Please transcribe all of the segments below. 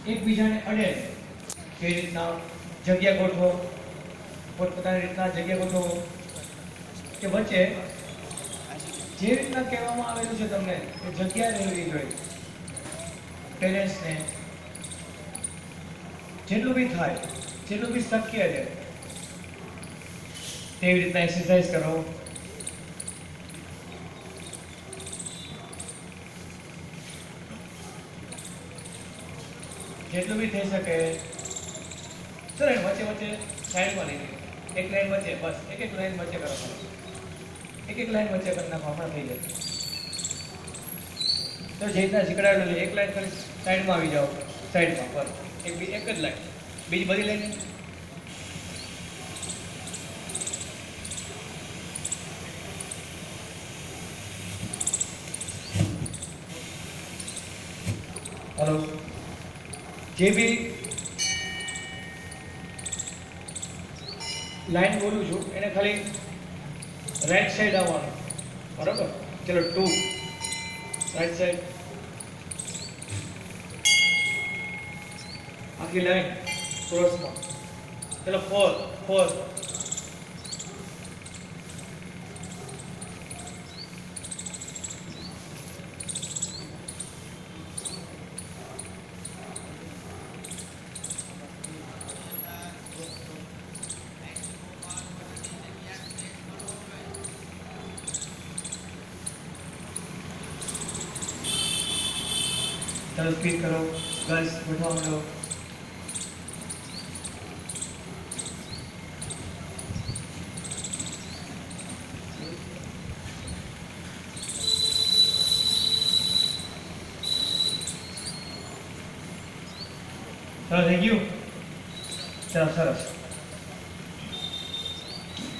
એકબીજાને અડે કે રીતના જગ્યા ગોઠવો, પોતપોતાની રીતના જગ્યા ગોઠવો કે વચ્ચે જે રીતના કહેવામાં આવેલું છે તમને કે જગ્યા રહેવી જોઈએ, પેરેન્ટ્સને જેટલું બી થાય, જેટલું બી શક્ય છે તેવી રીતના એક્સરસાઇઝ કરો. જેટલું બી થઈ શકે. સર વચ્ચે વચ્ચે સાઈડમાં લઈ લો, એક લાઈન વચ્ચે, બસ એક એક લાઈન વચ્ચે કરો, એક એક લાઈન વચ્ચે કરી નાખો, હમણાં થઈ જાય. તો જે રીતના શીખડાવેલું છે એક લાઈન કરી સાઈડમાં આવી જાઓ, સાઈડમાં બસ એક જ લાઈન, બીજી બધી લાઈન. હલો, જે બી લાઈન બોલું છું એને ખાલી રાઈટ સાઈડ આવવાનું, બરાબર? ચલો 2 રાઈટ સાઈડ, આખી લાઈન ક્રોસમાં. ચલો 4 चलो स्पीड करो गर्ल्स, बैठो हम लोग. चलो થઈ ગયું. ચલો સરસ.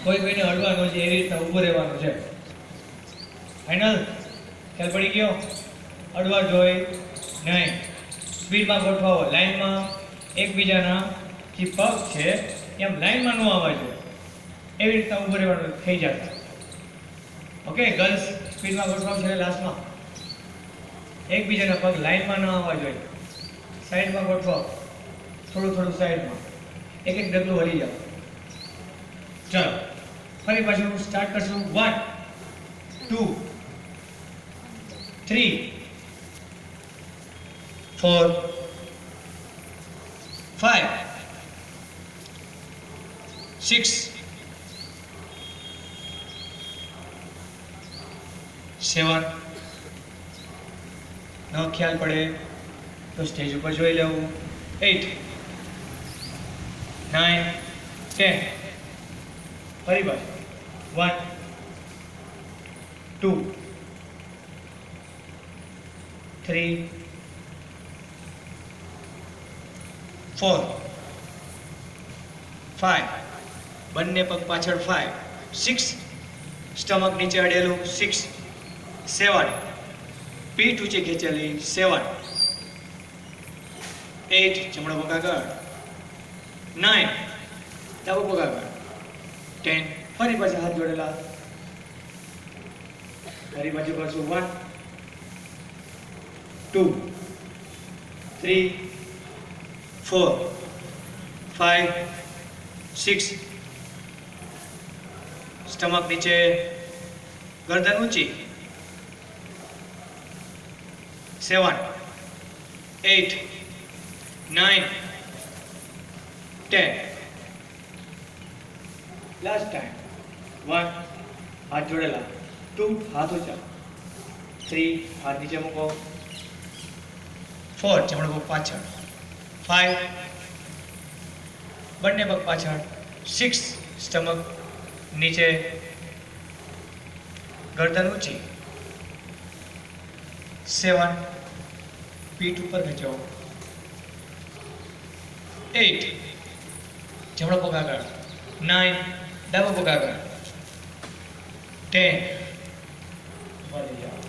કોઈ કોઈને અડવાનું છે એવી રીતના ઊભું રહેવાનું છે. ફાઇનલ ખ્યાલ પડી ગયો? અડવા જોઈએ નહીં, સ્પીડમાં ગોઠવાવો, લાઈનમાં એકબીજાના જે પગ છે એમ લાઈનમાં ન આવવા જોઈએ, એવી રીતના ઊભું રહેવાનું થઈ જશે. ઓકે ગર્લ્સ, સ્પીડમાં ગોઠવાવ છે લાસ્ટમાં, એકબીજાના પગ લાઈનમાં ન આવવા જોઈએ, સાઈડમાં ગોઠવાવ, થોડું થોડું સાઈડમાં, એક એક ડગલું હલી જાઓ. ચલો ફરી પાછું સ્ટાર્ટ કરશું. 1 2 3 4 5 6 7. ન ખ્યાલ પડે તો સ્ટેજ ઉપર જોઈ લેવું. 8 9 10. ફરી પાછું 1 2 3 4 5. બંને પગ પાછળ 5 6. સ્ટમક નીચે અડેલું 6 7. પીઠ ઊંચી ખેંચેલી 7 8. જમણો પગ આગળ 9. ડાબો પગ આગળ 10. ફરી પાછા હાથ જોડેલા, ફરી પાછું કરશું 1 2 3 4 5 6. સ્ટમક નીચે, ગરદન ઊંચી 7 8 9 10. લાસ્ટ ટાઈમ 1 હાથ જોડેલા, 2 હાથ ઊંચા, 3 હાથ નીચે મૂકો, 4 જમણો પગ પાછળ, 5 બંને પગ પાછળ, 6 સ્ટમક નીચે, ગરદન ઊંચી, 7 પીઠ ઉપર ખેંચો, 8 જમણો પગ આગળ, 9 ડાબો પગ આગળ, 10 વળી જાઓ.